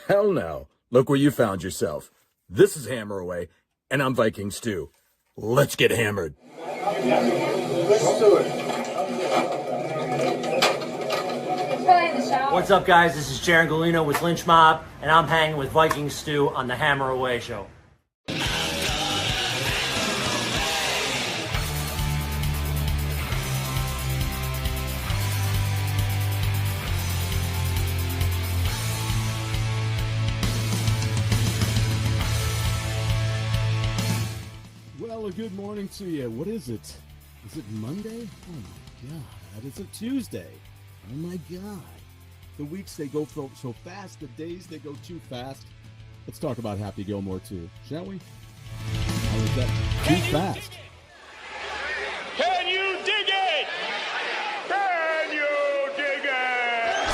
Hell no. Look where you found yourself. This is Hammer Away, and I'm Viking Stew. Let's get hammered. Let's do it. What's up, guys? This is Jaron Galino with Lynch Mob, and I'm hanging with Viking Stew on the Hammer Away show. Well, good morning to you. What is it? Is it Monday? Oh my God, it's a Tuesday. Oh my God. The weeks, they go so fast. The days, they go too fast. Let's talk about Happy Gilmore too, shall we? How is that too fast? Can you dig it? Can you dig it?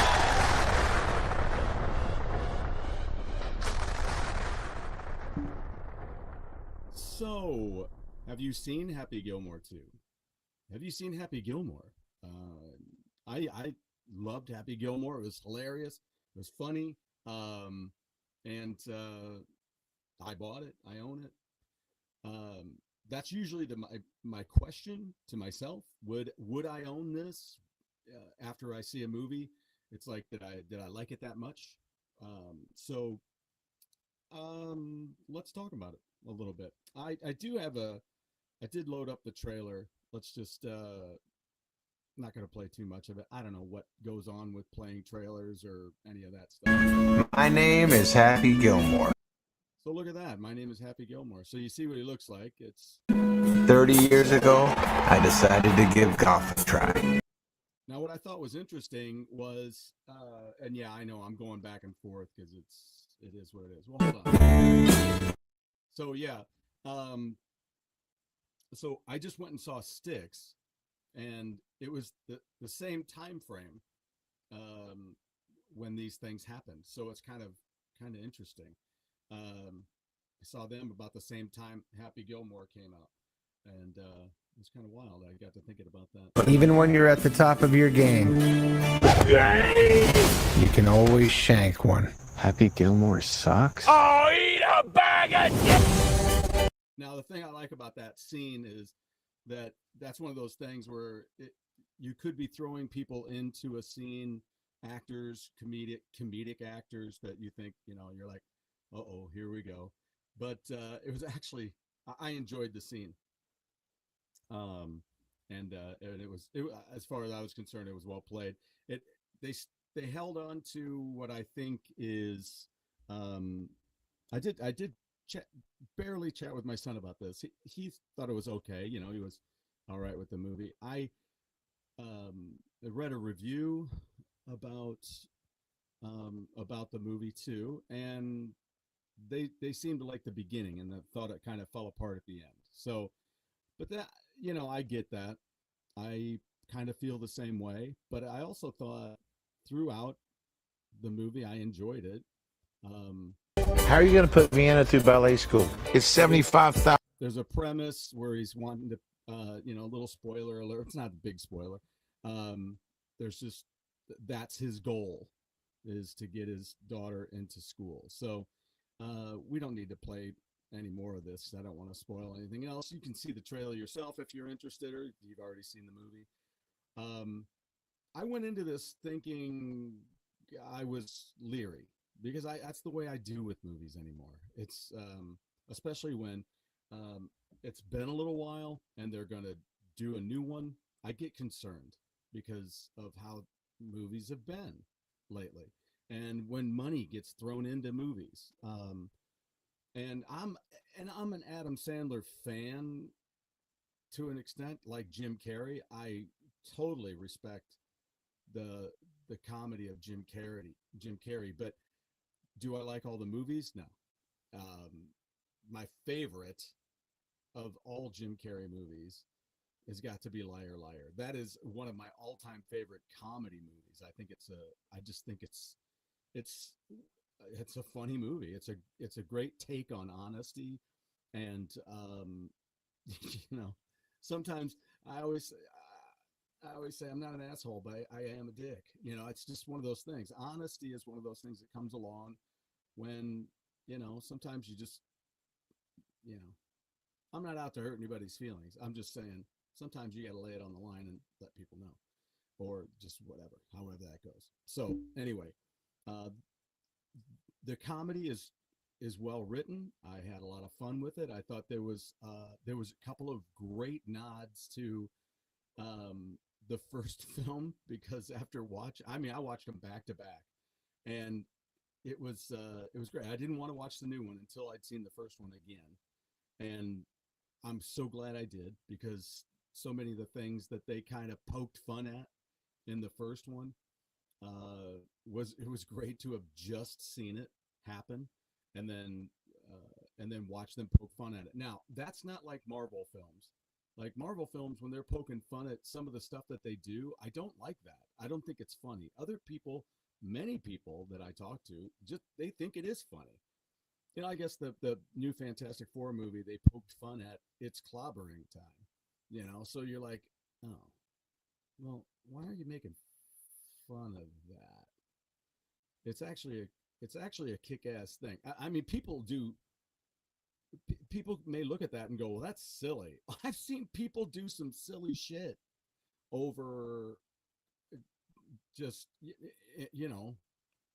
So, have you seen Happy Gilmore 2? Have you seen Happy Gilmore? I loved Happy Gilmore. It was hilarious. It was funny. And I bought it. I own it. That's usually my question to myself. Would I own this after I see a movie? It's like, did I like it that much? So let's talk about it a little bit. I did load up the trailer. Let's just not going to play too much of it. I don't know what goes on with playing trailers or any of that stuff. My name is Happy Gilmore. So look at that. My name is Happy Gilmore. So you see what he looks like. It's 30 years ago, I decided to give golf a try. Now what I thought was interesting was, and yeah, I know I'm going back and forth because it is what it is. Well, hold on. So yeah, so I just went and saw Sticks, and it was the same time frame when these things happened. So it's kind of interesting. I saw them about the same time Happy Gilmore came out, and it was kind of wild. I got to thinking about that. Even when you're at the top of your game, you can always shank one. Happy Gilmore sucks? Oh, eat a bag of shit! Now, the thing I like about that scene is that's one of those things where you could be throwing people into a scene, actors, comedic actors that you think, you're like, uh-oh, here we go. But it was actually, I enjoyed the scene. And it was, as far as I was concerned, it was well played. They held on to what I think is, I did barely chat with my son about this. He thought it was okay. He was all right with the movie. I read a review about the movie too, and they seemed to like the beginning and thought it kind of fell apart at the end. So, but that, I get that. I kind of feel the same way, but I also thought throughout the movie I enjoyed it. How are you going to put Vienna through ballet school? It's 75,000. There's a premise where he's wanting to, a little spoiler alert. It's not a big spoiler. There's just, that's his goal, is to get his daughter into school. So we don't need to play any more of this. I don't want to spoil anything else. You can see the trailer yourself if you're interested, or you've already seen the movie. I went into this thinking I was leery, because that's the way I do with movies anymore. It's especially when it's been a little while and they're going to do a new one. I get concerned because of how movies have been lately, and when money gets thrown into movies. And I'm an Adam Sandler fan to an extent, like Jim Carrey. I totally respect the comedy of Jim Carrey, but do I like all the movies? No. My favorite of all Jim Carrey movies has got to be Liar Liar. That is one of my all-time favorite comedy movies. I just think it's a funny movie. It's a great take on honesty, and sometimes I always say I'm not an asshole, but I am a dick. It's just one of those things. Honesty is one of those things that comes along when, sometimes you just, you know, I'm not out to hurt anybody's feelings. I'm just saying sometimes you got to lay it on the line and let people know, or just whatever, however that goes. So anyway, uh, the comedy is well written. I had a lot of fun with it. I thought there was a couple of great nods to the first film, because I watched them back to back, and it was great. I didn't want to watch the new one until I'd seen the first one again, and I'm so glad I did, because so many of the things that they kind of poked fun at in the first one, it was great to have just seen it happen, and then watch them poke fun at it. Now that's not like Marvel films. Like Marvel films, when they're poking fun at some of the stuff that they do, I don't like that. I don't think it's funny. Other people, many people that I talk to, just they think it is funny. I guess the new Fantastic Four movie, they poked fun at it's clobbering time. So you're like, oh, well, why are you making fun of that? It's actually a kick-ass thing. I mean, people may look at that and go, well, that's silly. I've seen people do some silly shit over just,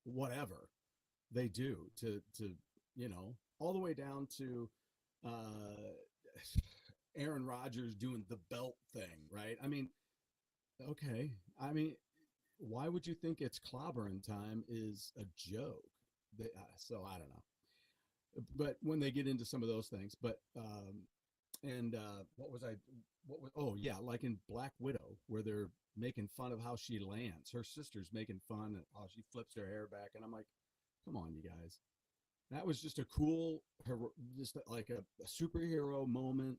whatever they do all the way down to Aaron Rodgers doing the belt thing, right? I mean, okay. I mean, why would you think it's clobbering time is a joke? So I don't know. But when they get into some of those things, and what was, oh yeah, like in Black Widow, where they're making fun of how she lands. Her sister's making fun of how she flips her hair back. And I'm like, come on, you guys. That was just a cool, just like a superhero moment.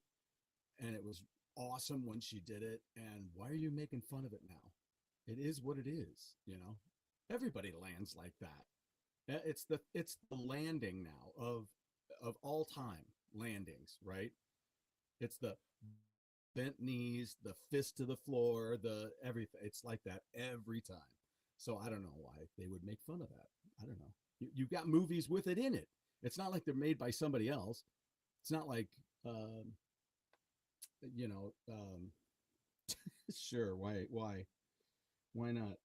And it was awesome when she did it. And why are you making fun of it now? It is what it is, Everybody lands like that. It's the landing now of all time landings, right? It's the bent knees, the fist to the floor, the everything. It's like that every time. So I don't know why they would make fun of that. I don't know. You've got movies with it in it. It's not like they're made by somebody else. It's not like, sure. Why not?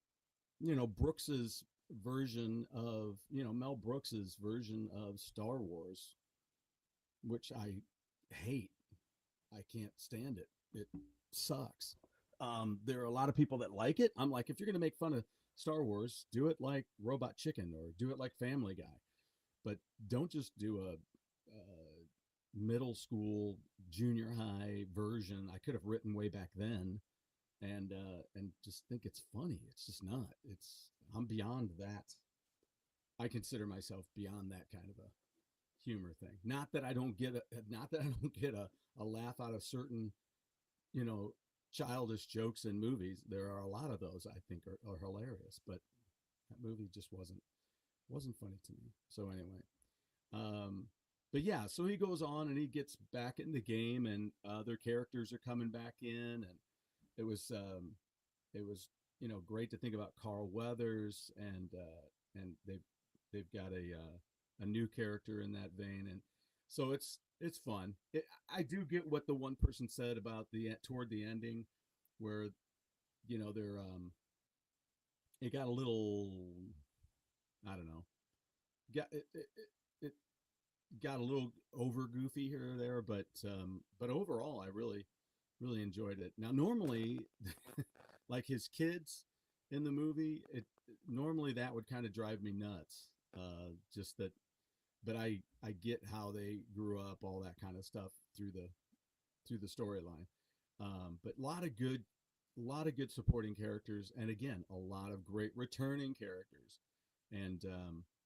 Brooks's version of, Mel Brooks's version of Star Wars, which I hate. I can't stand it. It sucks. There are a lot of people that like it. I'm like, if you're going to make fun of Star Wars, do it like Robot Chicken or do it like Family Guy. But don't just do a middle school, junior high version I could have written way back then and just think it's funny. It's just not. I'm beyond that. I consider myself beyond that kind of a humor thing. Not that I don't get a laugh out of certain, childish jokes in movies. There are a lot of those I think are hilarious, but that movie just wasn't funny to me. So anyway, but yeah, so he goes on and he gets back in the game, and other characters are coming back in, and it was great to think about Carl Weathers, and they've got a new character in that vein, and so it's fun. I do get what the one person said about toward the ending, where they're it got a little, I don't know, it got a little over goofy here or there, but overall I really enjoyed it. Now normally like his kids in the movie, normally that would kind of drive me nuts, just that, but I get how they grew up, all that kind of stuff through the storyline, but a lot of good supporting characters, and again a lot of great returning characters, and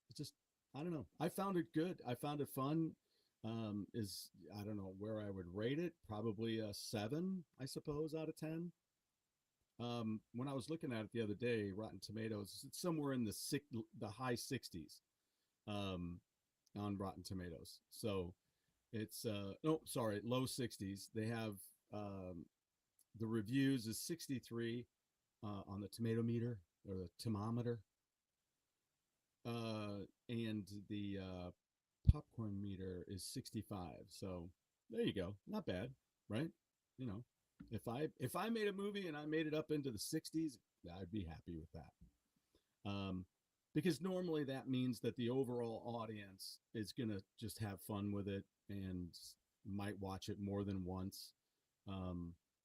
it's just, I don't know, I found it good, I found it fun. I don't know where I would rate it, probably a 7, I suppose, out of 10. When I was looking at it the other day, Rotten Tomatoes, it's somewhere in the high 60s on Rotten Tomatoes. So it's no, sorry, low 60s. They have the reviews is 63 on the tomato meter or the thermometer, and and the popcorn meter is 65. So there you go. Not bad, right? You know, if I made a movie and I made it up into the 60s, I'd be happy with that. Because normally that means that the overall audience is going to just have fun with it and might watch it more than once.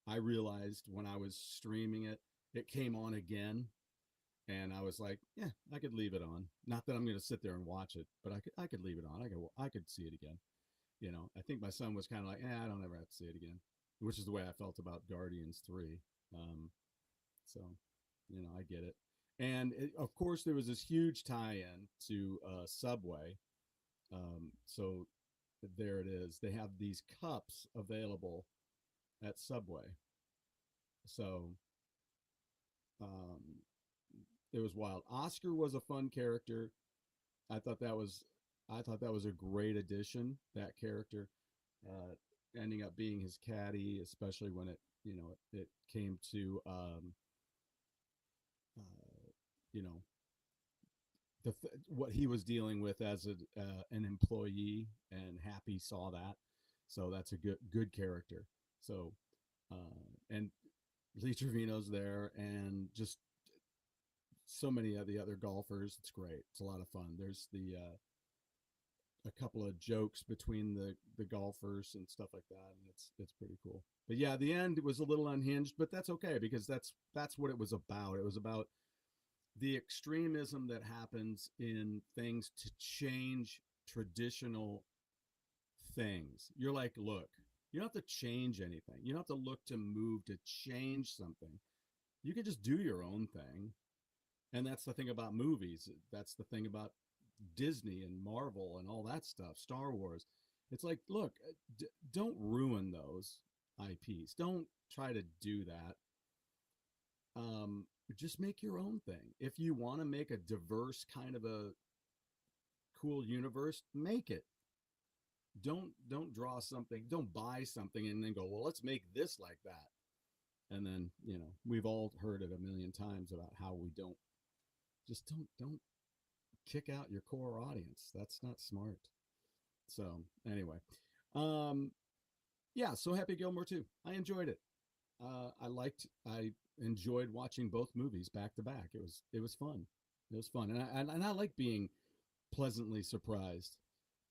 I realized when I was streaming it, it came on again, and I was like, yeah, I could leave it on. Not that I'm going to sit there and watch it, but I could leave it on. I could see it again. You know, I think my son was kind of like, I don't ever have to see it again, which is the way I felt about Guardians 3. So, you know, I get it. And of course, there was this huge tie-in to Subway. So there it is. They have these cups available at Subway. So it was wild. Oscar was a fun character. I thought that was a great addition. That character ending up being his caddy, especially when it came to you know, what he was dealing with as an employee, and Happy saw that. So that's a good character. So and Lee Trevino's there, and just so many of the other golfers. It's great. It's a lot of fun. There's a couple of jokes between the golfers and stuff like that, and it's pretty cool. But yeah, the end was a little unhinged, but that's okay, because that's what it was about. It was about the extremism that happens in things to change traditional things. You're like, look, you don't have to change anything. You don't have to look to move to change something. You can just do your own thing. And that's the thing about movies. That's the thing about Disney and Marvel and all that stuff, Star Wars. It's like, look, don't ruin those IPs. Don't try to do that. Just make your own thing. If you want to make a diverse kind of a cool universe, make it. Don't draw something, don't buy something and then go, well, let's make this like that. And then, you know, we've all heard it a million times about how we don't kick out your core audience. That's not smart. So anyway, yeah, so Happy Gilmore 2. I enjoyed it. I enjoyed watching both movies back to back. It was fun. It was fun. And I like being pleasantly surprised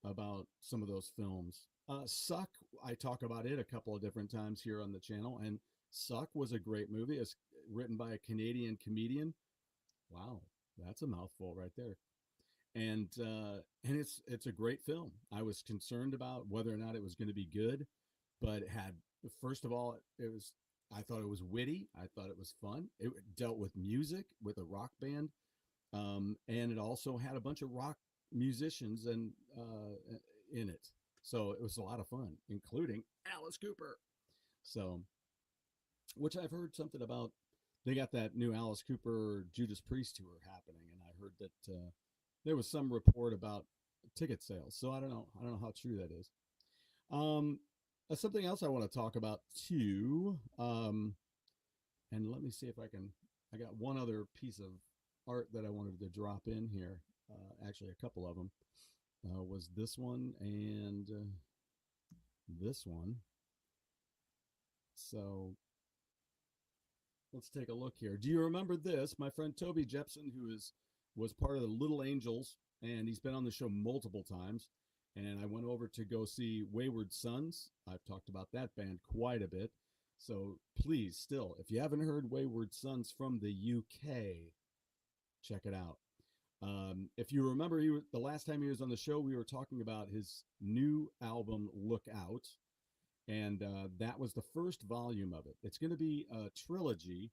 about some of those films. Suck, I talk about it a couple of different times here on the channel, and Suck was a great movie. It's written by a Canadian comedian. Wow, that's a mouthful right there. And it's a great film. I was concerned about whether or not it was going to be good, but it had, first of all, I thought it was witty. I thought it was fun. It dealt with music, with a rock band, and it also had a bunch of rock musicians and in it. So it was a lot of fun, including Alice Cooper. So, which I've heard something about. They got that new Alice Cooper Judas Priest tour happening, and I heard that there was some report about ticket sales. So I don't know how true that is. Something else I want to talk about too. And let me see if I got one other piece of art that I wanted to drop in here. Actually, a couple of them. Was this one and this one. So let's take a look here. Do you remember this? My friend Toby Jepson, who was part of the Little Angels, and he's been on the show multiple times. And I went over to go see Wayward Sons. I've talked about that band quite a bit. So please, still, if you haven't heard Wayward Sons from the UK, check it out. If you remember, the last time he was on the show, we were talking about his new album, Look Out. And that was the first volume of it. It's going to be a trilogy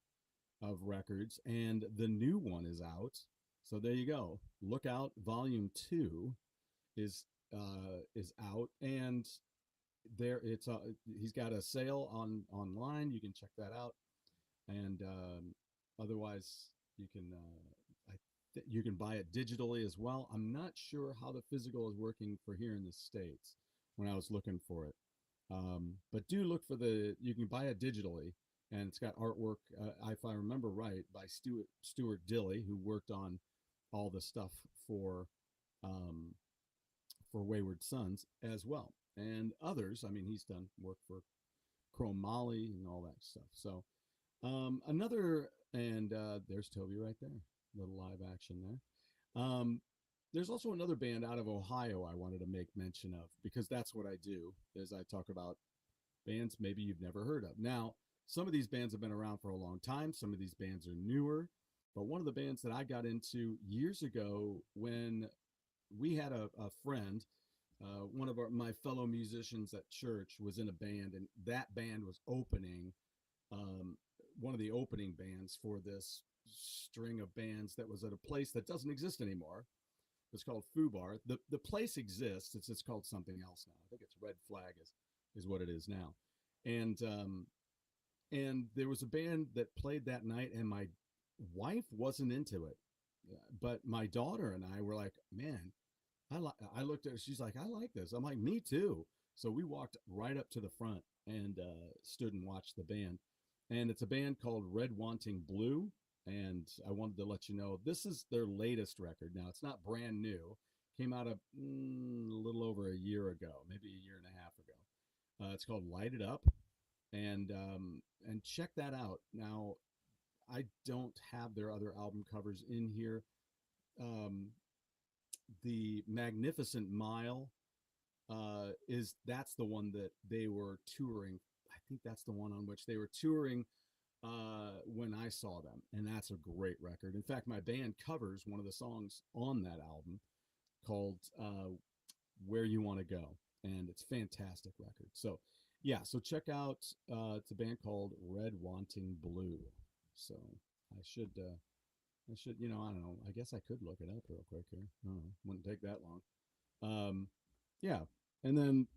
of records, and the new one is out. So there you go. Look Out Volume 2 is out, and there he's got a sale online. You can check that out, and otherwise you can buy it digitally as well. I'm not sure how the physical is working for here in the States when I was looking for it. But do look for you can buy it digitally, and it's got artwork, if I remember right, by Stuart Dilley, who worked on all the stuff for for Wayward Sons as well, and others. I mean, he's done work for Chromoly and all that stuff. So another, and there's Toby right there, little live action there. There's also another band out of Ohio I wanted to make mention of, because that's what I do, is I talk about bands maybe you've never heard of. Now, some of these bands have been around for a long time. Some of these bands are newer. But one of the bands that I got into years ago, when we had a friend, one of my fellow musicians at church was in a band, and that band was opening, one of the opening bands for this string of bands that was at a place that doesn't exist anymore. It's called Fubar. The place exists. It's just called something else now. I think it's Red Flag is what it is now. And there was a band that played that night, and my wife wasn't into it, but my daughter and I were like, man, I looked at her. She's like, I like this. I'm like, me too. So we walked right up to the front and stood and watched the band. And it's a band called Red Wanting Blue. And I wanted to let you know, this is their latest record. Now, it's not brand new. Came out a little over a year ago, maybe a year and a half ago. It's called Light It Up. And check that out. Now, I don't have their other album covers in here. The Magnificent Mile that's the one that they were touring. I think that's the one on which they were touring when I saw them, and that's a great record. In fact, my band covers one of the songs on that album called Where You Want to Go, and it's a fantastic record. So yeah, so check out it's a band called Red Wanting Blue. So I should I don't know, I guess I could look it up real quick here. No, wouldn't take that long. Yeah, and then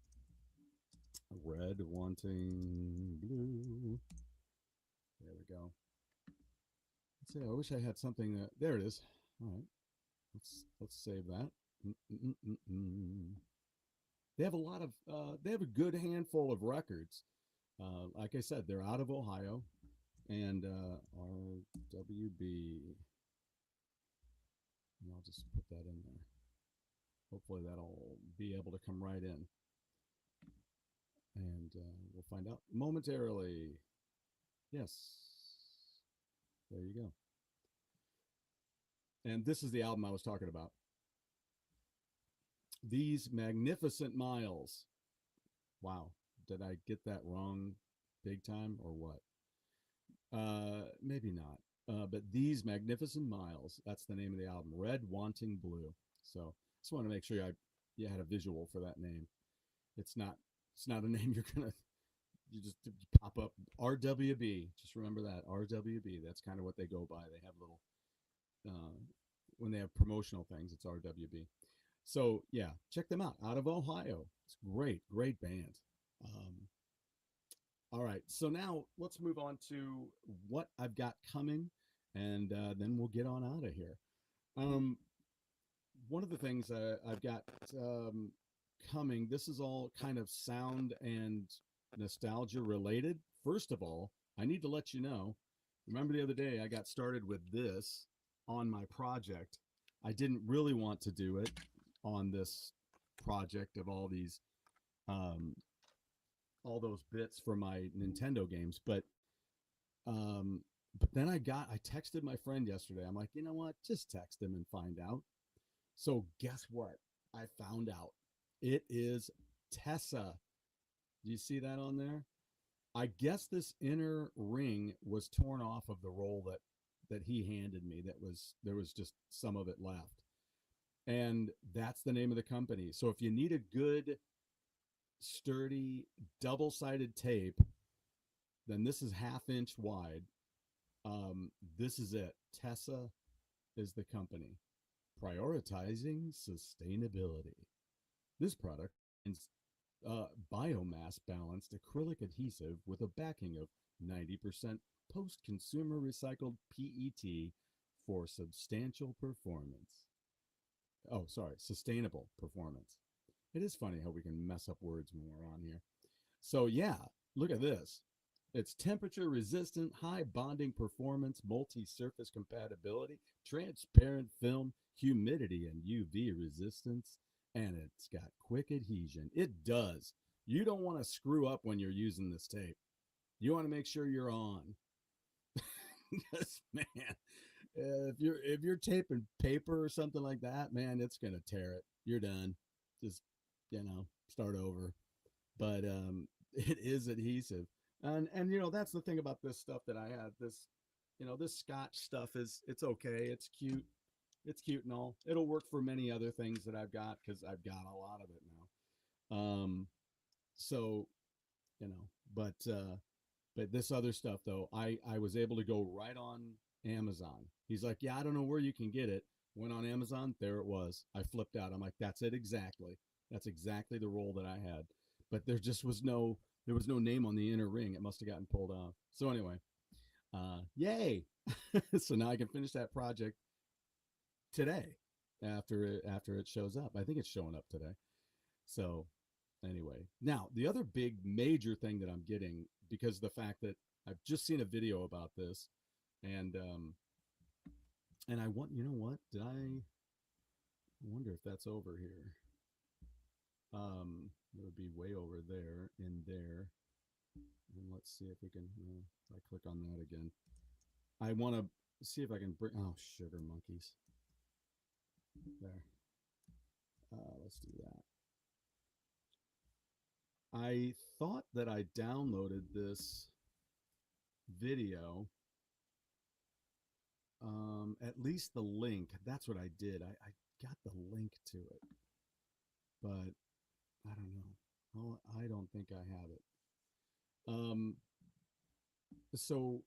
Red Wanting Blue. There we go. Let's see, I wish I had something that, there it is. All right, let's save that. They have a lot of they have a good handful of records. Like I said, they're out of Ohio, and RWB. And I'll just put that in there. Hopefully that'll be able to come right in. And we'll find out momentarily. Yes. There you go. And this is the album I was talking about. These Magnificent Miles. Wow. Did I get that wrong big time or what? Maybe not. But These Magnificent Miles, that's the name of the album. Red Wanting Blue. So just want to make sure you had a visual for that name. It's not a name you just pop up. RWB. Just remember that. RWB. That's kind of what they go by. They have little when they have promotional things, it's RWB. So yeah, check them out. Out of Ohio. It's great band. All right, so now let's move on to what I've got coming, and then we'll get on out of here. One of the things I've got coming, this is all kind of sound and nostalgia related. First of all, I need to let you know, remember the other day I got started with this on my project. I didn't really want to do it on this project of all these all those bits for my Nintendo games, but then I texted my friend yesterday. I'm like, you know what, just text him and find out. So guess what I found out? It is Tessa. Do you see that on there? I guess this inner ring was torn off of the roll that he handed me. There was just some of it left, and that's the name of the company. So if you need a good sturdy double-sided tape, then this is 1/2 inch wide. This is it. Tessa is the company, prioritizing sustainability. This product is biomass balanced acrylic adhesive with a backing of 90% post-consumer recycled PET for substantial performance. Oh, sorry, sustainable performance. It is funny how we can mess up words when we're on here. So yeah, look at this. It's temperature resistant, high bonding performance, multi-surface compatibility, transparent film, humidity and UV resistance, and it's got quick adhesion. It does. You don't want to screw up when you're using this tape. You want to make sure you're on. Because man, if you're taping paper or something like that, man, it's gonna tear it. You're done. Just start over. But it is adhesive, and that's the thing about this stuff that I have. This Scotch stuff it's okay. It's cute. It's cute and all. It'll work for many other things that I've got because I've got a lot of it now. So but this other stuff though, I was able to go right on Amazon. He's like, yeah, I don't know where you can get it. Went on Amazon, there it was. I flipped out. I'm like, that's it exactly. That's exactly the roll that I had. But there was no name on the inner ring. It must have gotten pulled off. So anyway, yay! So now I can finish that project today after it shows up. I think it's showing up today. So anyway, now the other big major thing that I'm getting, because of the fact that I've just seen a video about this, and I want, I wonder if that's over here. It would be way over there in there. And let's see if we can, if I click on that again. I want to see if I can bring, oh, sugar monkeys. There. Let's do that. I thought that I downloaded this video, at least the link. That's what I did. I got the link to it, but I don't know. I don't think I have it. So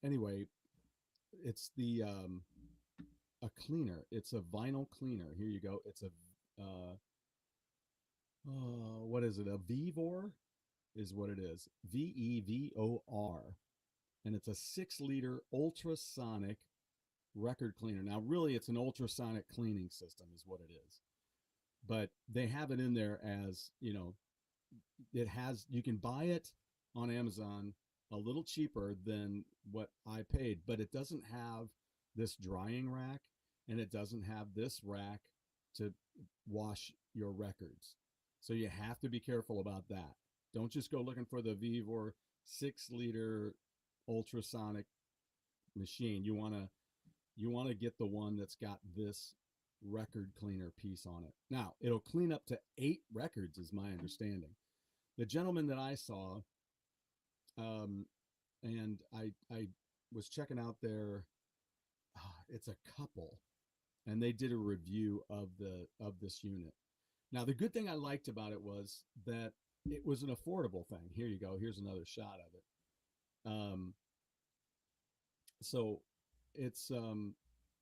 anyway, it's a cleaner. It's a vinyl cleaner. Here you go. It's a what is it? A Vevor is what it is. Vevor, and it's a 6-liter ultrasonic record cleaner. Now, really, it's an ultrasonic cleaning system, is what it is. But they have it in there as, it has. You can buy it on Amazon a little cheaper than what I paid, but it doesn't have this drying rack, and it doesn't have this rack to wash your records. So you have to be careful about that. Don't just go looking for the Vevor 6-liter ultrasonic machine. You want to get the one that's got this record cleaner piece on it. Now, it'll clean up to 8 records is my understanding. The gentleman that I saw, and I was checking out their, it's a couple, and they did a review of this unit. Now, the good thing I liked about it was that it was an affordable thing. Here you go. Here's another shot of it. So it's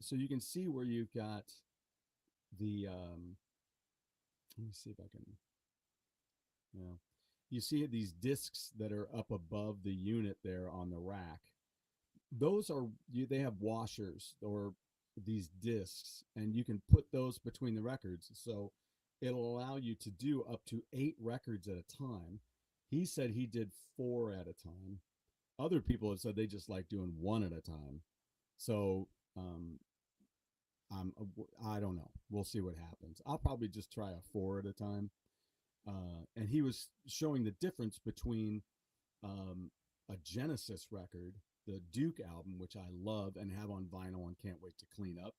so you can see where you've got the let me see if I can, you see these discs that are up above the unit there on the rack. Those are, they have washers or these discs, and you can put those between the records. So it'll allow you to do up to 8 records at a time. He said he did 4 at a time. Other people have said they just like doing 1 at a time. So I don't know. We'll see what happens. I'll probably just try a 4 at a time. And he was showing the difference between a Genesis record, the Duke album, which I love and have on vinyl and can't wait to clean up.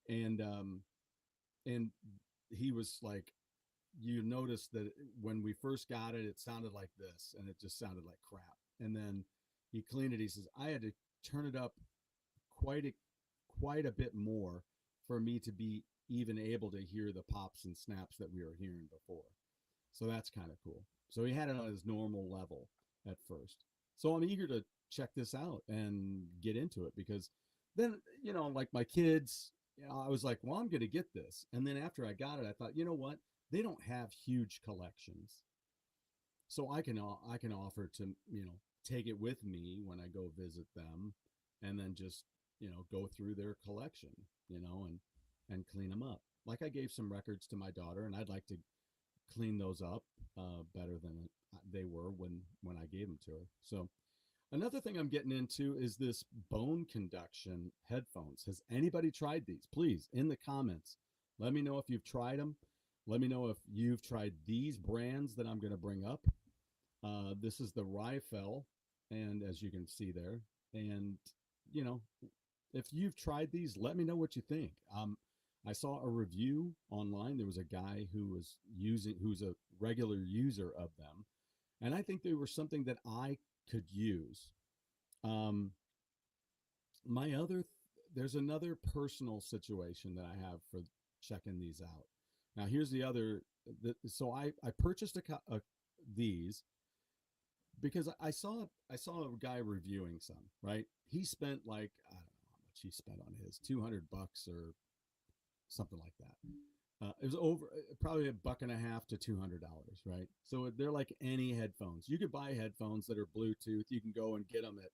And he was like, you noticed that when we first got it, it sounded like this, and it just sounded like crap. And then he cleaned it. He says, I had to turn it up quite a bit more for me to be even able to hear the pops and snaps that we were hearing before. So that's kind of cool. So he had it on his normal level at first. So I'm eager to check this out and get into it, because then, like my kids, I was like, well, I'm going to get this. And then after I got it, I thought, you know what? They don't have huge collections. So I can offer to, take it with me when I go visit them, and then just, go through their collection, and clean them up. Like I gave some records to my daughter, and I'd like to clean those up better than they were when I gave them to her. So Another thing I'm getting into is this bone conduction headphones. Has anybody tried these? Please, in the comments, let me know if you've tried them. Let me know if you've tried these brands that I'm going to bring up. This is the Rifel, and as you can see there, and you know, if you've tried these, let me know what you think. I saw a review online. There was a guy who's a regular user of them, and I think they were something that I could use. Um, there's another personal situation that I have for checking these out. Now, here's the other. So I purchased these because I saw a guy reviewing some. Right, he spent like I don't know how much he spent on his $200 or something like that. It was over probably $150 to $200, right? So they're like any headphones. You could buy headphones that are Bluetooth. You can go and get them at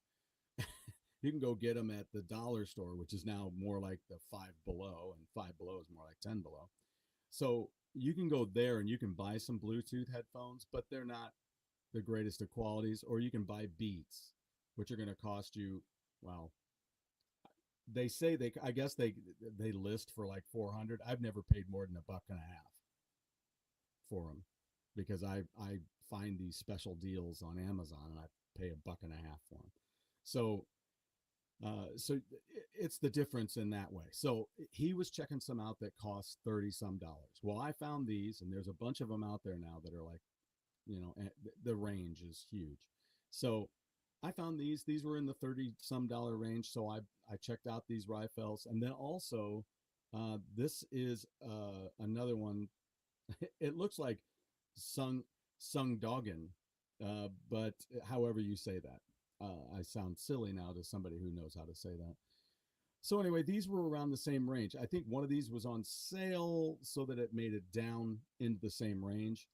you can go get them at the dollar store, which is now more like the Five Below, and Five Below is more like 10 Below. So you can go there and you can buy some Bluetooth headphones, but they're not the greatest of qualities. Or you can buy Beats, which are going to cost you, well, they say I guess they list for like 400. I've never paid more than $1.50 for them because I find these special deals on Amazon and I pay $1.50 for them. So so it's the difference in that way. So he was checking some out that cost 30 some dollars. Well, I found these, and there's a bunch of them out there now that are like, the range is huge. So I found these were in the 30 some dollar range. So I checked out these Rifels, and then also this is another one. It looks like Sung Doggin, but however you say that. I sound silly now to somebody who knows how to say that. So anyway, these were around the same range. I think one of these was on sale so that it made it down into the same range.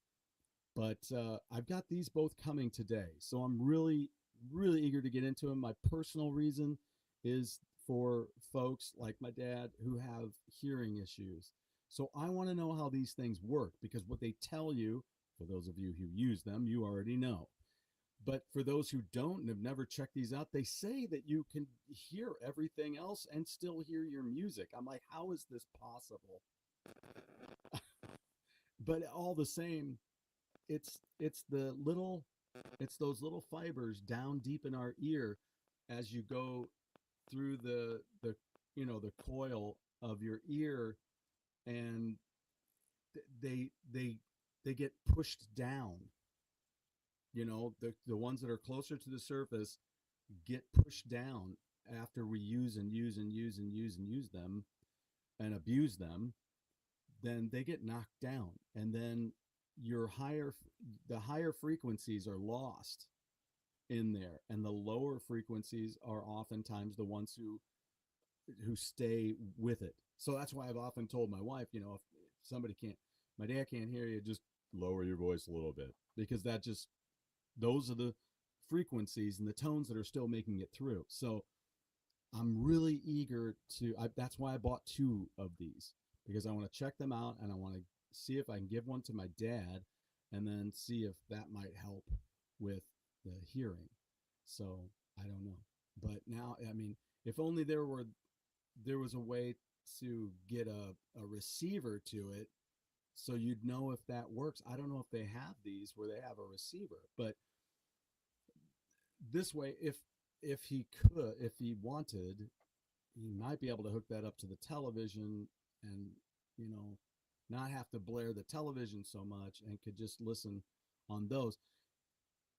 But I've got these both coming today. So I'm really, really eager to get into them. My personal reason is for folks like my dad who have hearing issues. So I want to know how these things work, because what they tell you, for those of you who use them, you already know. But for those who don't and have never checked these out, they say that you can hear everything else and still hear your music. I'm like, how is this possible? But all the same, it's those little fibers down deep in our ear as you go through the coil of your ear, and they get pushed down. The ones that are closer to the surface get pushed down after we use them and abuse them. Then they get knocked down, and then the higher frequencies are lost in there, and the lower frequencies are oftentimes the ones who stay with it. So that's why I've often told my wife, if my dad can't hear you, just lower your voice a little bit, because those are the frequencies and the tones that are still making it through. So I'm really eager that's why I bought 2 of these, because I want to check them out, and I want to see if I can give one to my dad and then see if that might help with the hearing. So I don't know. But now, I mean, if only there was a way to get a receiver to it, so you'd know if that works. I don't know if they have these where they have a receiver, but this way, if he wanted, he might be able to hook that up to the television and, not have to blare the television so much, and could just listen on those.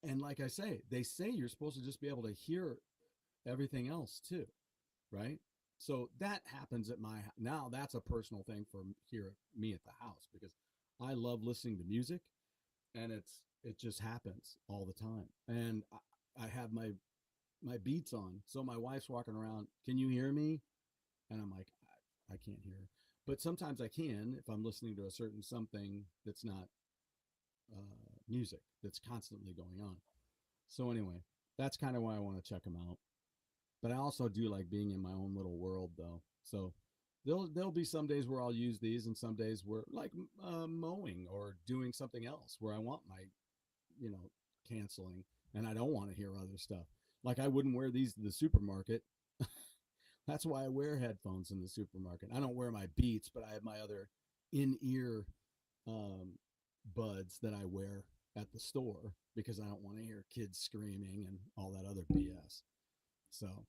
And like I say, they say you're supposed to just be able to hear everything else too, right? So that happens now that's a personal thing for me at the house, because I love listening to music, and it just happens all the time. And I have my Beats on, so my wife's walking around, can you hear me? And I'm like, I can't hear her. But sometimes I can, if I'm listening to a certain something that's not music that's constantly going on. So anyway, that's kind of why I want to check them out. But I also do like being in my own little world, though. So there'll be some days where I'll use these, and some days where, like mowing or doing something else, where I want my, canceling, and I don't want to hear other stuff. Like I wouldn't wear these to the supermarket. That's why I wear headphones in the supermarket. I don't wear my Beats, but I have my other in-ear um, buds that I wear at the store because I don't want to hear kids screaming and all that other BS. So,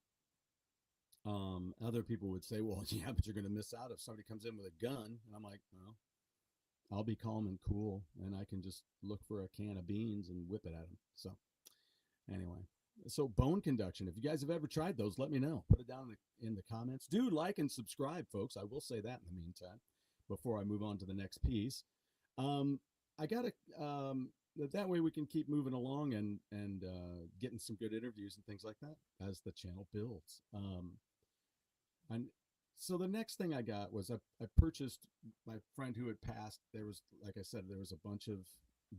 other people would say, well, yeah, but you're going to miss out if somebody comes in with a gun. And I'm like, well, I'll be calm and cool, and I can just look for a can of beans and whip it at them. So, anyway, so bone conduction. If you guys have ever tried those, let me know. Put it down in the comments. Do like and subscribe, folks. I will say that in the meantime before I move on to the next piece. I got to that way we can keep moving along and getting some good interviews and things like that as the channel builds. And so the next thing I got was I purchased my friend who had passed. There was, like I said, there was a bunch of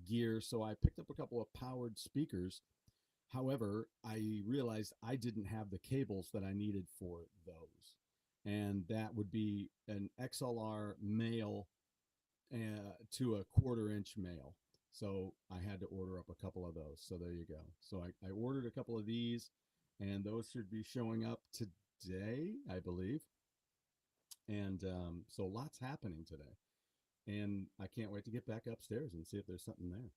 gear, so I picked up a couple of powered speakers. However, I realized I didn't have the cables that I needed for those, and that would be an XLR male to a 1/4 inch male. So I had to order up a couple of those. So there you go. So I ordered a couple of these, and those should be showing up today, I believe. And so lots happening today. And I can't wait to get back upstairs and see if there's something there.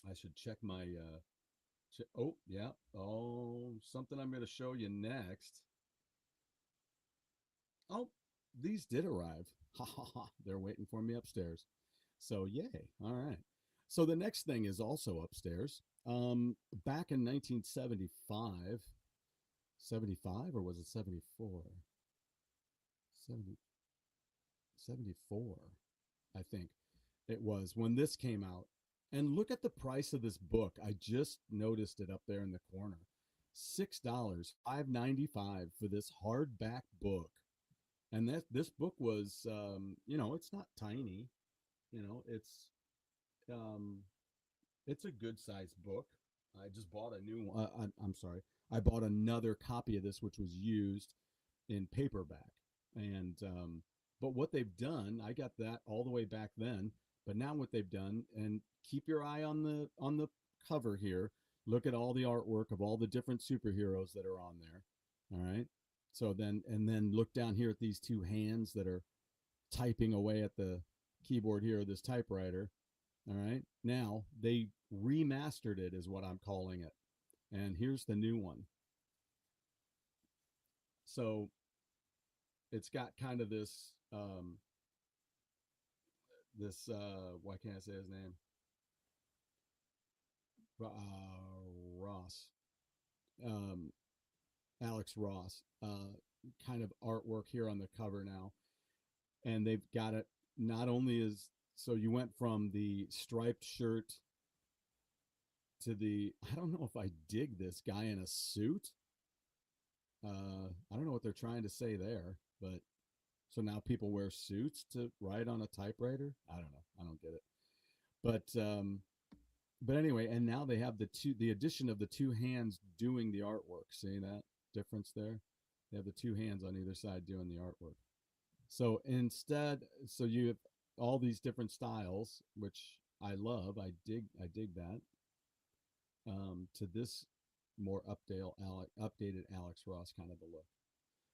I should check my, oh, yeah. Oh, something I'm going to show you next. Oh, these did arrive. Ha ha ha. They're waiting for me upstairs. So yay. All right. So the next thing is also upstairs. Back in 1975, 75 or was it 74? 70, 74, I think it was when this came out. And look at the price of this book. I just noticed it up there in the corner. $6, $5.95 for this hardback book. And this book was, it's not tiny, it's a good sized book. I just bought a new one. I'm sorry. I bought another copy of this, which was used in paperback. And, but what they've done, I got that all the way back then, but now what they've done, and keep your eye on the cover here. Look at all the artwork of all the different superheroes that are on there. All right. So then look down here at these two hands that are typing away at the keyboard here, this typewriter. All right. Now they remastered it is what I'm calling it. And here's the new one. So it's got kind of this, why can't I say his name? Ross. Alex Ross, kind of artwork here on the cover now. And they've got it not only as, so you went from the striped shirt to the, I don't know if I dig this guy in a suit. I don't know what they're trying to say there, but so now people wear suits to write on a typewriter. I don't know. I don't get it. But anyway, and now they have the addition of the two hands doing the artwork. See that difference there? They have the two hands on either side doing the artwork. So so you have all these different styles, which I love. I dig that. To this more updated Alex Ross kind of a look.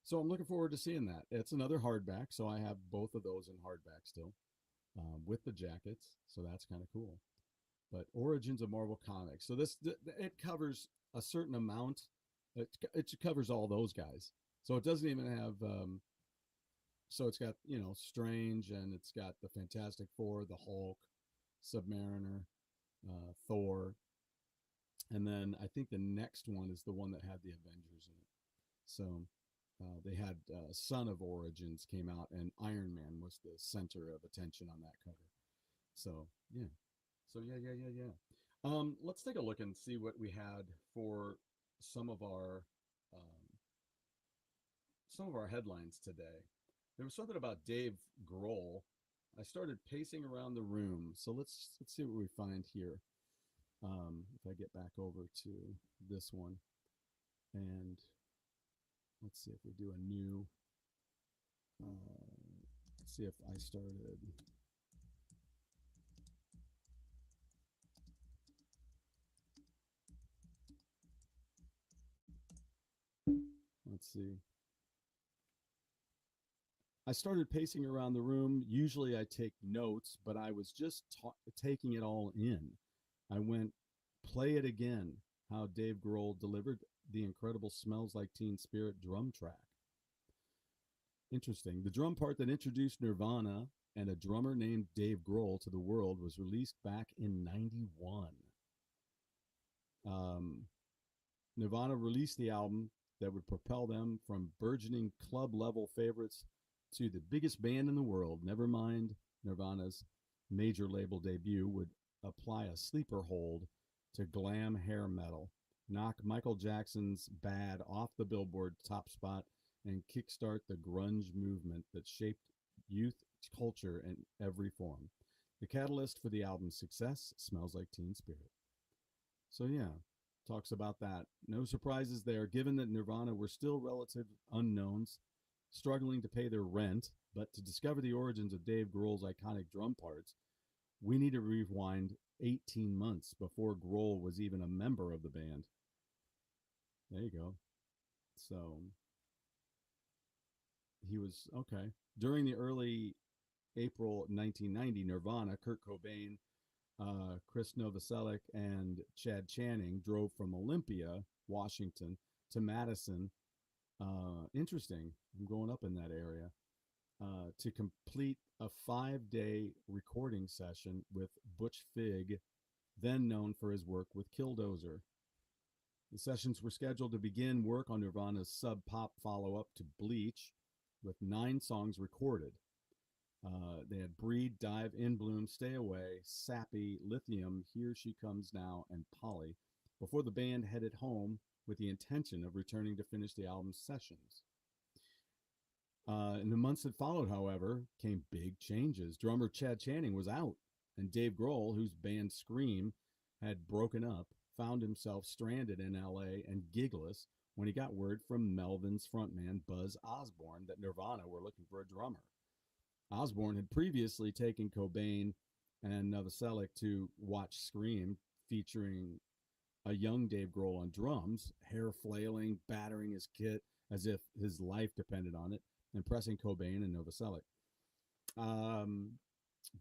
So I'm looking forward to seeing that. It's another hardback, so I have both of those in hardback still, with the jackets. So that's kind of cool. But Origins of Marvel Comics. So it covers a certain amount. It covers all those guys. So it doesn't even have. So it's got Strange, and it's got the Fantastic Four, the Hulk, Submariner, Thor, and then I think the next one is the one that had the Avengers in it. So they had Son of Origins came out, and Iron Man was the center of attention on that cover. So yeah. So yeah. Let's take a look and see what we had for some of our headlines today. There was something about Dave Grohl. I started pacing around the room. So let's see what we find here. If I get back over to this one, and let's see if we do a new. Let's see if I started. Let's see. I started pacing around the room. Usually I take notes, but I was just taking it all in. I went, play it again, how Dave Grohl delivered the incredible Smells Like Teen Spirit drum track. Interesting. The drum part that introduced Nirvana and a drummer named Dave Grohl to the world was released back in 91. Nirvana released the album that would propel them from burgeoning club-level favorites to the biggest band in the world. Never mind Nirvana's major label debut would apply a sleeper hold to glam hair metal, knock Michael Jackson's Bad off the Billboard top spot, and kickstart the grunge movement that shaped youth culture in every form. The catalyst for the album's success, Smells Like Teen Spirit. So yeah, talks about that. No surprises there, given that Nirvana were still relative unknowns, struggling to pay their rent, but to discover the origins of Dave Grohl's iconic drum parts, we need to rewind 18 months before Grohl was even a member of the band. There you go. So he was, okay. During the early April 1990, Nirvana, Kurt Cobain, Chris Novoselic, and Chad Channing drove from Olympia, Washington, to Madison. Interesting. I'm going up in that area to complete a 5-day recording session with Butch Vig, then known for his work with Killdozer. The sessions were scheduled to begin work on Nirvana's sub-pop follow-up to Bleach, with 9 songs recorded. They had Breed, Dive, In Bloom, Stay Away, Sappy, Lithium, Here She Comes Now, and Polly, before the band headed home with the intention of returning to finish the album's sessions. In the months that followed, however, came big changes. Drummer Chad Channing was out, and Dave Grohl, whose band Scream had broken up, found himself stranded in LA and gigless when he got word from Melvin's frontman Buzz Osborne that Nirvana were looking for a drummer. Osborne had previously taken Cobain and Novoselic to watch Scream, featuring a young Dave Grohl on drums, hair flailing, battering his kit as if his life depended on it, impressing Cobain and Novoselic.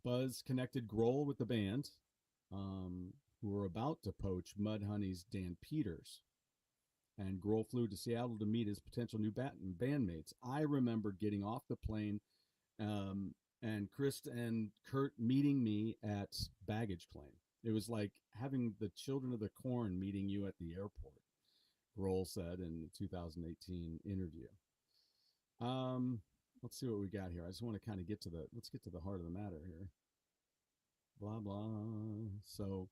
Buzz connected Grohl with the band, who were about to poach Mudhoney's Dan Peters. And Grohl flew to Seattle to meet his potential new bandmates. I remember getting off the plane and Chris and Kurt meeting me at baggage claim. It was like having the Children of the Corn meeting you at the airport, Grohl said in the 2018 interview. Let's see what we got here. I just want to kind of let's get to the heart of the matter here. Blah, blah. So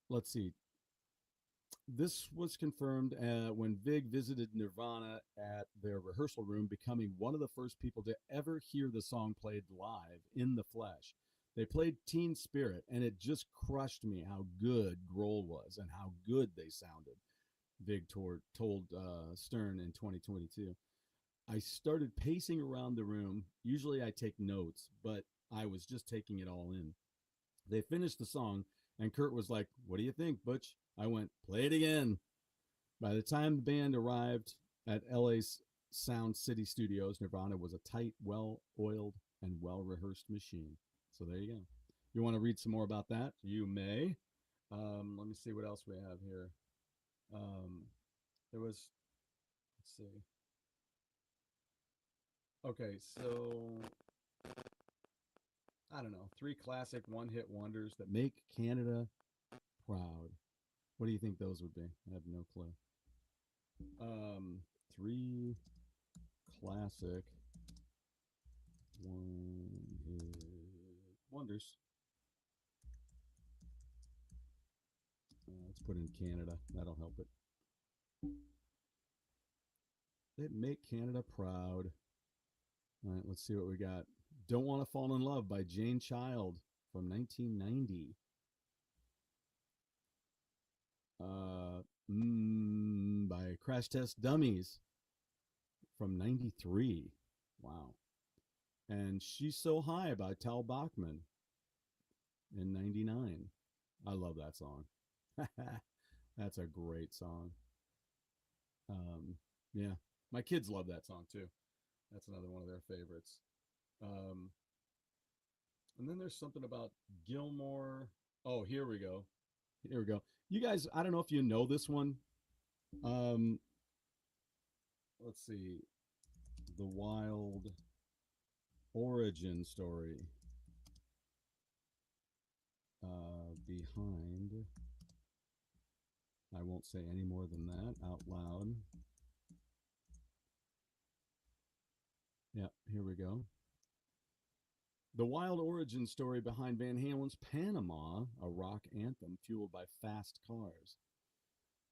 let's see. This was confirmed when Vig visited Nirvana at their rehearsal room, becoming one of the first people to ever hear the song played live in the flesh. They played Teen Spirit, and it just crushed me how good Grohl was and how good they sounded, Vig told Stern in 2022. I started pacing around the room. Usually I take notes, but I was just taking it all in. They finished the song, and Kurt was like, "What do you think, Butch?" I went, "Play it again." By the time the band arrived at LA's Sound City Studios, Nirvana was a tight, well-oiled, and well-rehearsed machine. So there you go. You want to read some more about that? You may. Let me see what else we have here. Let's see. Okay, so I don't know. 3 classic one-hit wonders that make Canada proud. What do you think those would be? I have no clue. 3 classic one-hit wonders. Let's put in Canada. That'll help it. That make Canada proud. All right, let's see what we got. Don't Want to Fall in Love by Jane Child from 1990. By Crash Test Dummies from 93. Wow. And She's So High by Tal Bachman in 99. I love that song. That's a great song. Yeah, my kids love that song too. That's another one of their favorites. Um, and then there's something about Gilmore. Oh, here we go. Here we go. You guys, I don't know if you know this one. Um, let's see. The Wild origin story behind. I won't say any more than that out loud. Yeah, here we go. The wild origin story behind Van Halen's Panama, a rock anthem fueled by fast cars.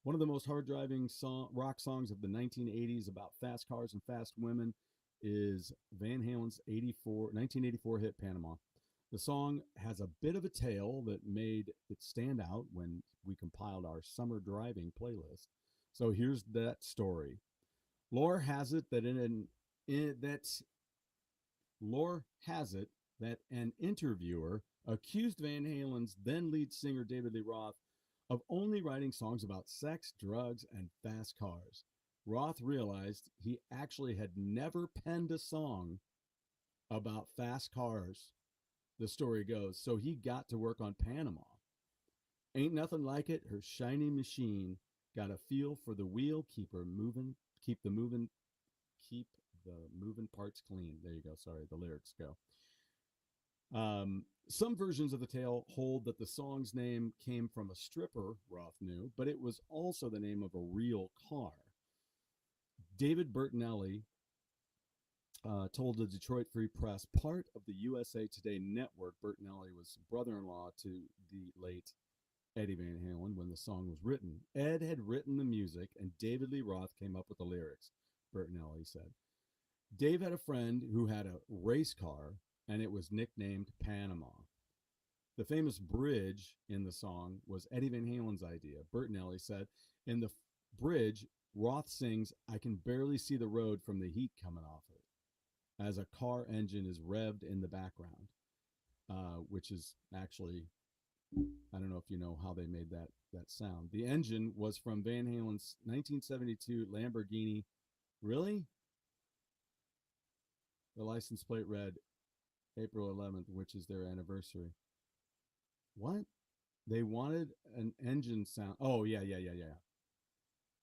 One of the most hard-driving rock songs of the 1980s about fast cars and fast women is Van Halen's 1984 hit Panama. The song has a bit of a tale that made it stand out when we compiled our summer driving playlist. So here's that story. Lore has it that an interviewer accused Van Halen's then lead singer David Lee Roth of only writing songs about sex, drugs, and fast cars. Roth realized he actually had never penned a song about fast cars, the story goes, so he got to work on Panama. Ain't nothing like it, her shiny machine got a feel for the wheel, keep the moving parts clean. There you go. Sorry, the lyrics go. Some versions of the tale hold that the song's name came from a stripper, Roth knew, but it was also the name of a real car. David Bertinelli told the Detroit Free Press, part of the USA Today network. Bertinelli was brother-in-law to the late Eddie Van Halen when the song was written. Ed had written the music, and David Lee Roth came up with the lyrics, Bertinelli said. Dave had a friend who had a race car, and it was nicknamed Panama. The famous bridge in the song was Eddie Van Halen's idea. Bertinelli said, in the bridge, Roth sings, I can barely see the road from the heat coming off it, as a car engine is revved in the background, which is actually, I don't know if you know how they made that sound. The engine was from Van Halen's 1972 Lamborghini. Really? The license plate read April 11th, which is their anniversary. What? They wanted an engine sound. Oh, yeah.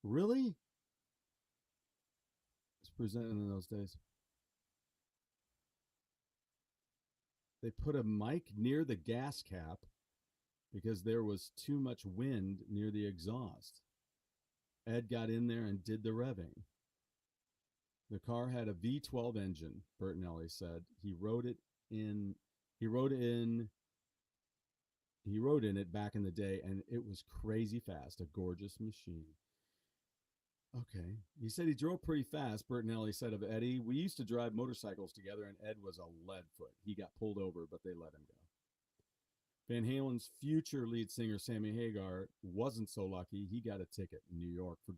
Really? It's presented in those days. They put a mic near the gas cap because there was too much wind near the exhaust. Ed got in there and did the revving. The car had a V12 engine, Bertinelli said. He wrote in it back in the day, and it was crazy fast, a gorgeous machine. Okay. He said he drove pretty fast, Bertinelli said of Eddie. We used to drive motorcycles together, and Ed was a lead foot. He got pulled over, but they let him go. Van Halen's future lead singer, Sammy Hagar, wasn't so lucky. He got a ticket in New York for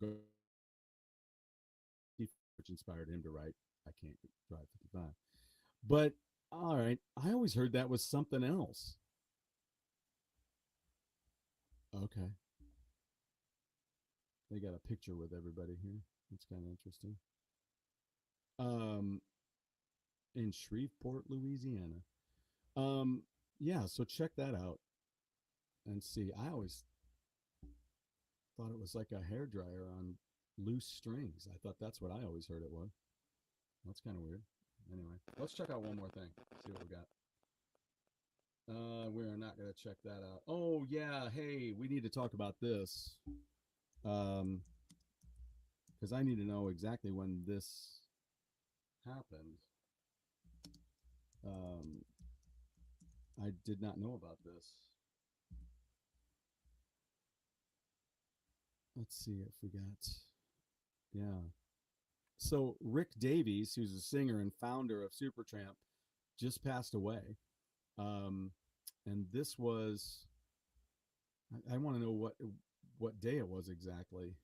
which inspired him to write I Can't Drive 55. But, all right, I always heard that was something else. Okay. They got a picture with everybody here. It's kind of interesting. In Shreveport, Louisiana. Yeah, so check that out and see. I always thought it was like a hairdryer on loose strings. I thought that's what I always heard it was. That's kind of weird. Anyway, let's check out one more thing. See what we got. We're not going to check that out. Oh, yeah. Hey, we need to talk about this. Because I need to know exactly when this happened. I did not know about this. Let's see if we got, yeah. So Rick Davies, who's a singer and founder of Supertramp, just passed away. And this was, I want to know what day it was exactly.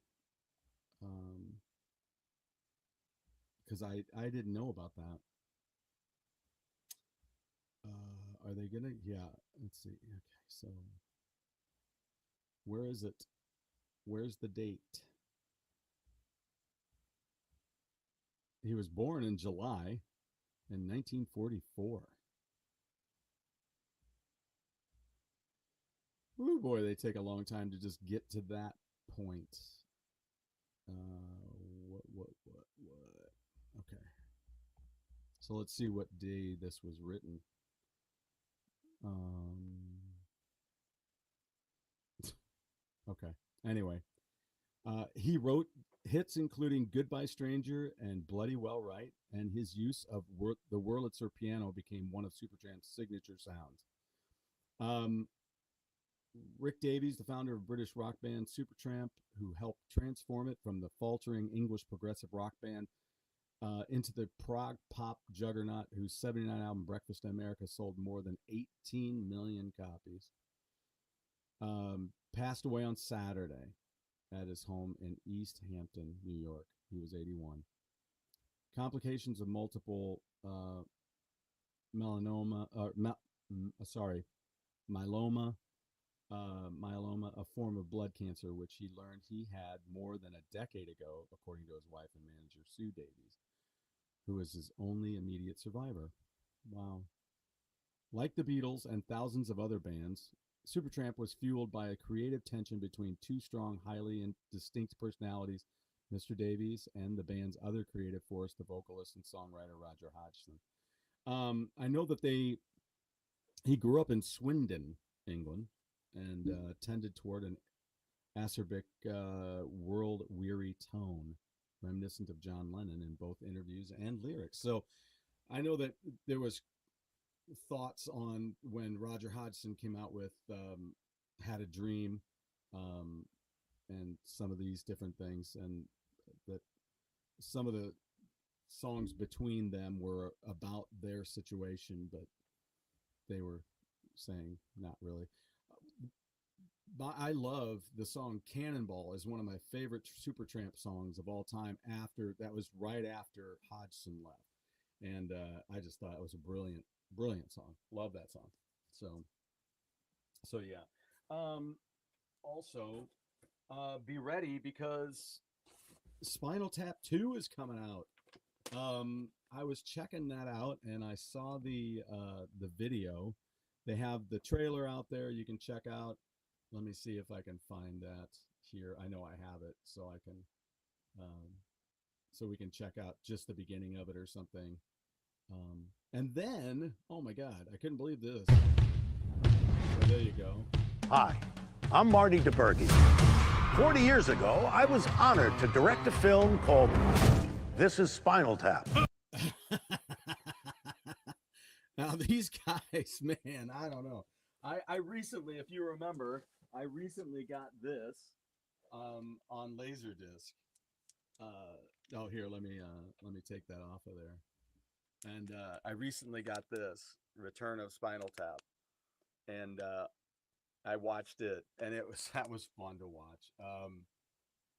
Because I didn't know about that. Are they gonna? Yeah. Let's see. Okay. So where is it? Where's the date? He was born in July in 1944. Oh boy, they take a long time to just get to that point. What? Okay. So let's see what day this was written. Okay. Anyway, he wrote hits including Goodbye Stranger and Bloody Well Right, and his use of the Wurlitzer piano became one of Supertramp's signature sounds. Rick Davies, the founder of British rock band Supertramp, who helped transform it from the faltering English progressive rock band into the prog pop juggernaut whose 79 album Breakfast in America sold more than 18 million copies. Passed away on Saturday at his home in East Hampton, New York. He was 81. Complications of multiple myeloma, a form of blood cancer, which he learned he had more than a decade ago, according to his wife and manager, Sue Davies, who was his only immediate survivor. Wow. Like the Beatles and thousands of other bands, Supertramp was fueled by a creative tension between two strong, highly distinct personalities, Mr. Davies and the band's other creative force, the vocalist and songwriter Roger Hodgson. I know that he grew up in Swindon, England, and tended toward an acerbic, world-weary tone, reminiscent of John Lennon in both interviews and lyrics. So I know that there was thoughts on when Roger Hodgson came out with Had a Dream and some of these different things, and that some of the songs between them were about their situation, but they were saying not really. I love the song Cannonball is one of my favorite Supertramp songs of all time. That was right after Hodgson left, and I just thought it was a brilliant song. Love that song. So yeah. Also, be ready because Spinal Tap 2 is coming out. I was checking that out and I saw the video. They have the trailer out there you can check out. Let me see if I can find that here. I know I have it, so I can so we can check out just the beginning of it or something. And then, oh my God, I couldn't believe this. So there you go. Hi, I'm Marty DeBerge. 40 years ago, I was honored to direct a film called This is Spinal Tap. Now these guys, man, I don't know. I recently, if you remember, I recently got this on Laserdisc. Oh, here, let me take that off of there. And I recently got this Return of Spinal Tap, and I watched it, and that was fun to watch.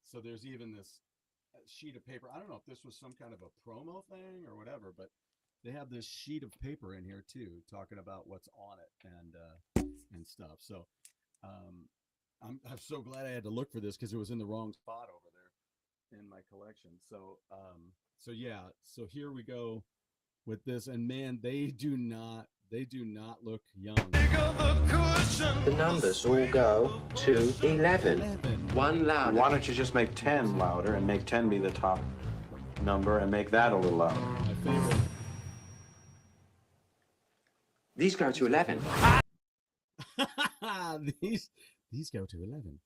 So there's even this sheet of paper. I don't know if this was some kind of a promo thing or whatever, but they have this sheet of paper in here too, talking about what's on it and stuff. So I'm so glad I had to look for this because it was in the wrong spot over there in my collection. So yeah, so here we go with this, and man, they do not look young. The numbers all go to 11. One louder. Why don't you just make 10 louder and make 10 be the top number and make that a little louder? My favorite. These go to 11. These go to 11.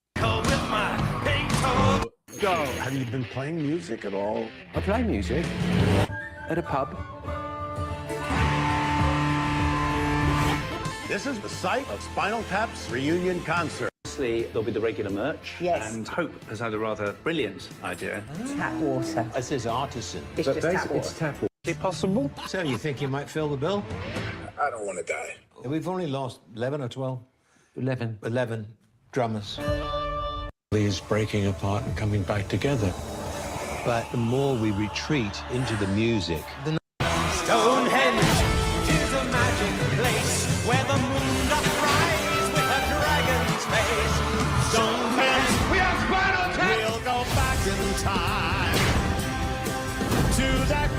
Go. Have you been playing music at all? I play music at a pub. This is the site of Spinal Tap's reunion concert. Obviously, there'll be the regular merch. Yes. And Hope has had a rather brilliant idea. Tap water. It says artisan. It's just tap water. Tap water. Is it possible? So you think you might fill the bill? I don't want to die. We've only lost 11 or 12. 11. 11 drummers. These breaking apart and coming back together. But the more we retreat into the music, the Stonehenge is a magic place where the moon doth rise with a dragon's face. Stonehenge, we are Spinal Tap. We'll go back in time to that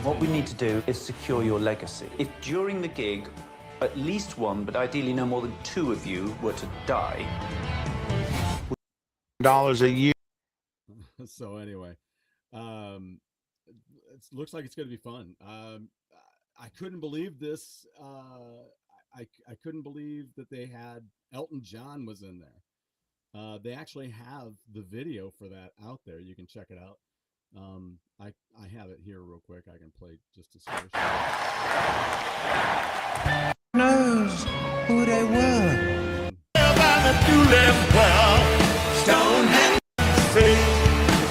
What we need to do is secure your legacy. If during the gig, at least one, but ideally no more than two of you were to die. Dollars a year. So anyway, it looks like it's going to be fun. I couldn't believe this. I couldn't believe that they had Elton John was in there. They actually have the video for that out there. You can check it out. I have it here real quick. I can play just a score. Knows who they were. Stonehenge,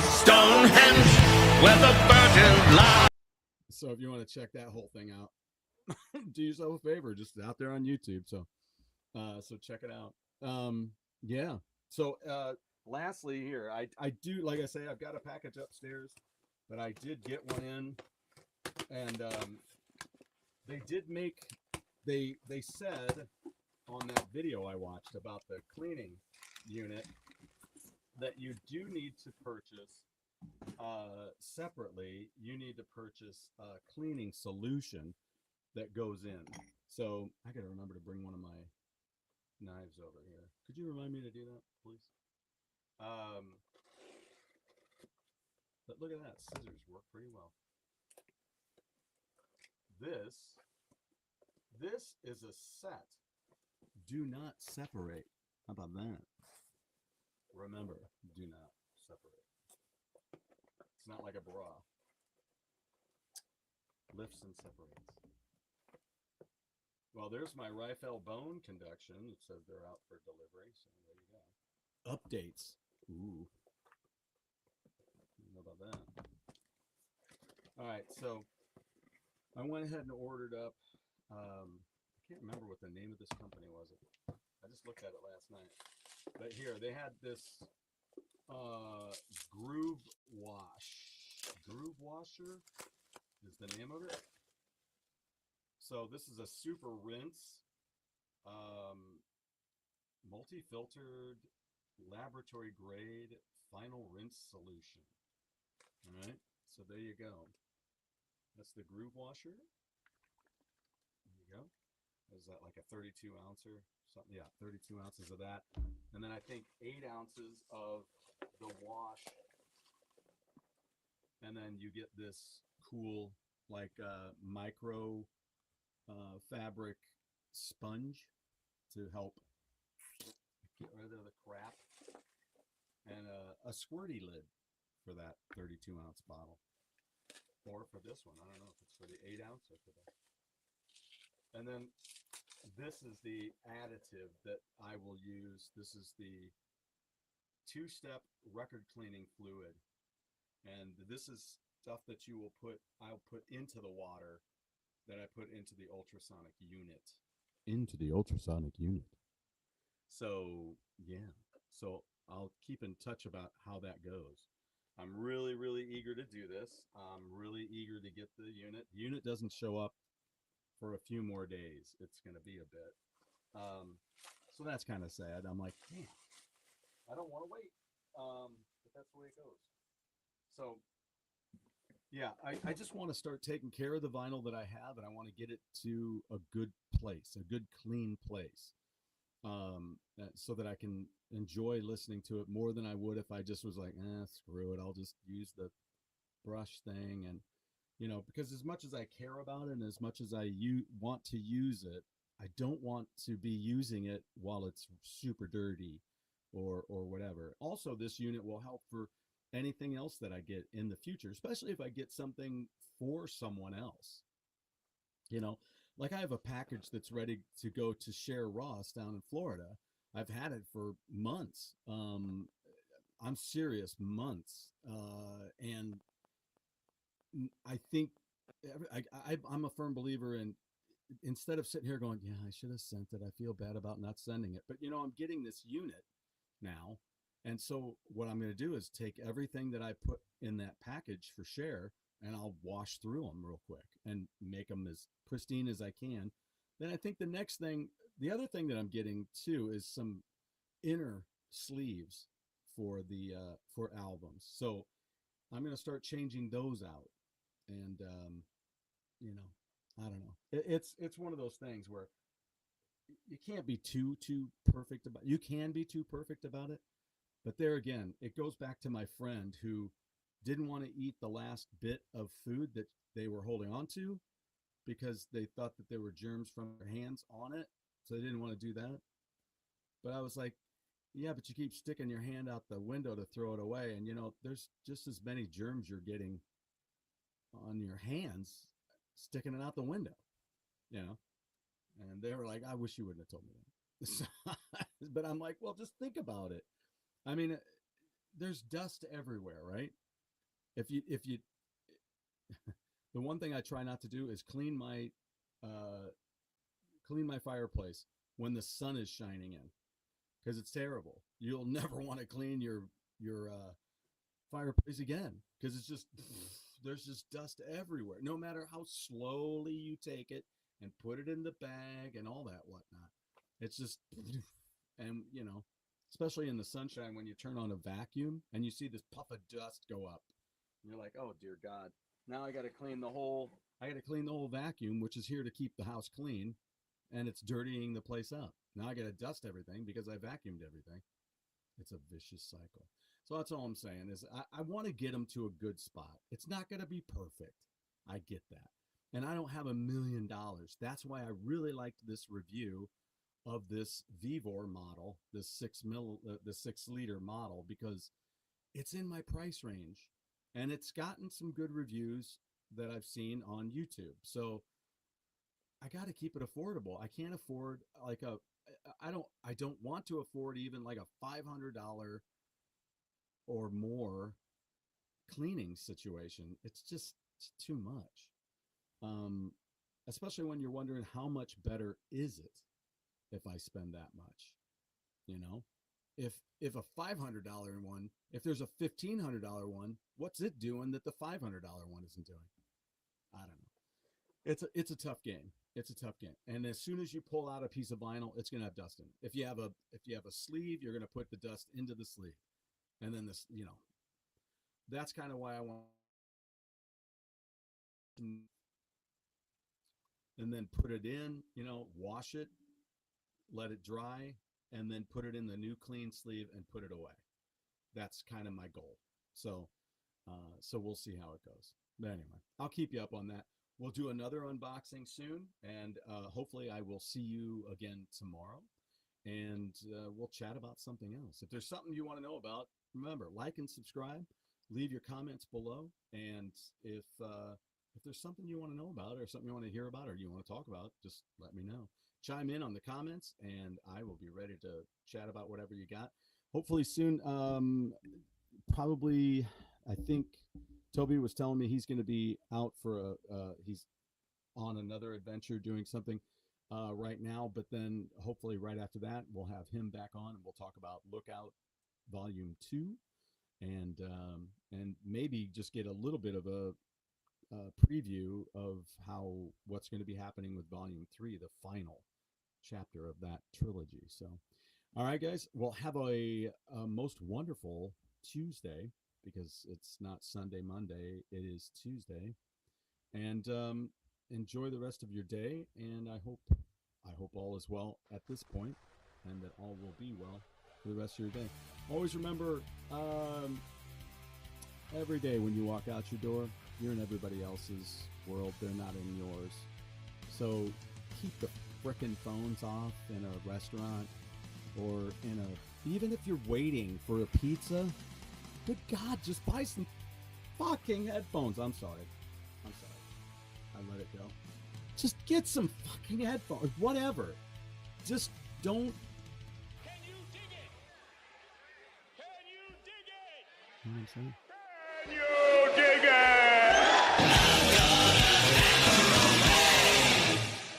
Stonehenge, where the virgin lies. So if you want to check that whole thing out, do yourself a favor. Just out there on YouTube. So check it out. Yeah. So lastly here, I do, like I say, I've got a package upstairs, but I did get one in, and they did make, they said on that video I watched about the cleaning unit that you do need to purchase separately. You need to purchase a cleaning solution that goes in. So I gotta remember to bring one of my knives over here. Could you remind me to do that, please? But look at that, scissors work pretty well. This is a set. Do not separate. How about that? Remember, do not separate. It's not like a bra. Lifts and separates. Well, there's my Rifle bone conduction. It says they're out for delivery, so there you go. Updates. Ooh. How about that? All right, so I went ahead and ordered up. I can't remember what the name of this company was. I just looked at it last night. But here, they had this Groove Washer is the name of it. So this is a super rinse, multi-filtered, laboratory grade final rinse solution. All right, so there you go. That's the Groove Washer. There you go. Is that like a 32 ouncer? Something? Yeah, 32 ounces of that. And then I think 8 ounces of the wash. And then you get this cool, like micro fabric sponge to help get rid of the crap, and a squirty lid for that 32 ounce bottle, or for this one, I don't know if it's for the 8 ounce or for that. And then this is the additive that I will use. This is the 2-step record cleaning fluid, and this is stuff that I'll put into the water that I put into the ultrasonic unit. Into the ultrasonic unit. So, yeah. So I'll keep in touch about how that goes. I'm really, really eager to do this. I'm really eager to get the unit. The unit doesn't show up for a few more days. It's going to be a bit. So that's kind of sad. I'm like, damn, I don't want to wait. But that's the way it goes. So, yeah, I just want to start taking care of the vinyl that I have, and I want to get it to a good place, a good, clean place, so that I can enjoy listening to it more than I would if I just was like, screw it, I'll just use the brush thing. And, because as much as I care about it and as much as I want to use it, I don't want to be using it while it's super dirty or whatever. Also, this unit will help for anything else that I get in the future, especially if I get something for someone else. Like I have a package that's ready to go to Share Ross down in Florida. I've had it for months. I'm serious, months. And I think I'm a firm believer in, instead of sitting here going, yeah, I should have sent it, I feel bad about not sending it. But, I'm getting this unit now. And so what I'm going to do is take everything that I put in that package for Share, and I'll wash through them real quick and make them as pristine as I can. Then I think the other thing that I'm getting too is some inner sleeves for the for albums. So I'm going to start changing those out. And, you know, I don't know. It's one of those things where you can't be too perfect about it. You can be too perfect about it. But there again, it goes back to my friend who didn't want to eat the last bit of food that they were holding on to because they thought that there were germs from their hands on it. So they didn't want to do that. But I was like, yeah, but you keep sticking your hand out the window to throw it away. And, you know, there's just as many germs you're getting on your hands sticking it out the window, you know? And they were like, I wish you wouldn't have told me that. But I'm like, well, just think about it. I mean, there's dust everywhere, right? If you, the one thing I try not to do is clean my fireplace when the sun is shining in, because it's terrible. You'll never want to clean your fireplace again, because it's just, there's just dust everywhere, no matter how slowly you take it and put it in the bag and all that whatnot. It's just, and you know, especially in the sunshine when you turn on a vacuum and you see this puff of dust go up, and you're like, oh dear God, now I got to clean the whole vacuum, which is here to keep the house clean, and it's dirtying the place up. Now I got to dust everything because I vacuumed everything. It's a vicious cycle. So that's all I'm saying is I want to get them to a good spot. It's not going to be perfect. I get that. And I don't have $1 million. That's why I really liked this review of this Vivor model, the 6 liter model, because it's in my price range and it's gotten some good reviews that I've seen on YouTube. So I got to keep it affordable. I can't afford like I don't want to afford even like a $500 or more cleaning situation. It's just too much. Especially when you're wondering how much better is it if I spend that much, you know, if a $500 one, if there's a $1,500 one, what's it doing that the $500 one isn't doing? I don't know. It's a tough game. It's a tough game. And as soon as you pull out a piece of vinyl, it's going to have dust in it. If you have a sleeve, you're going to put the dust into the sleeve. And then this, you know, that's kind of why I want, and then put it in, you know, wash it, let it dry, and then put it in the new clean sleeve and put it away. That's kind of my goal. So we'll see how it goes. But anyway, I'll keep you up on that. We'll do another unboxing soon, and hopefully I will see you again tomorrow, and we'll chat about something else. If there's something you want to know about, remember, like and subscribe, leave your comments below, and if there's something you want to know about or something you want to hear about or you want to talk about, just let me know. Chime in on the comments, and I will be ready to chat about whatever you got. Hopefully soon, probably, I think Toby was telling me he's going to be out for he's on another adventure doing something right now, but then hopefully right after that, we'll have him back on and we'll talk about Lookout Volume 2 and maybe just get a little bit of a preview of what's going to be happening with Volume 3, the final chapter of that trilogy. So, all right, guys, well, have a most wonderful Tuesday, because it's not Sunday, Monday, it is Tuesday, and enjoy the rest of your day. And I hope all is well at this point, and that all will be well for the rest of your day. Always remember, every day when you walk out your door, you're in everybody else's world. They're not in yours. So keep the frickin' phones off in a restaurant or even if you're waiting for a pizza. Good God, just buy some fucking headphones. I'm sorry. I let it go. Just get some fucking headphones. Whatever. Just don't. Can you dig it? Can you dig it? You know what I'm saying? Can you dig it?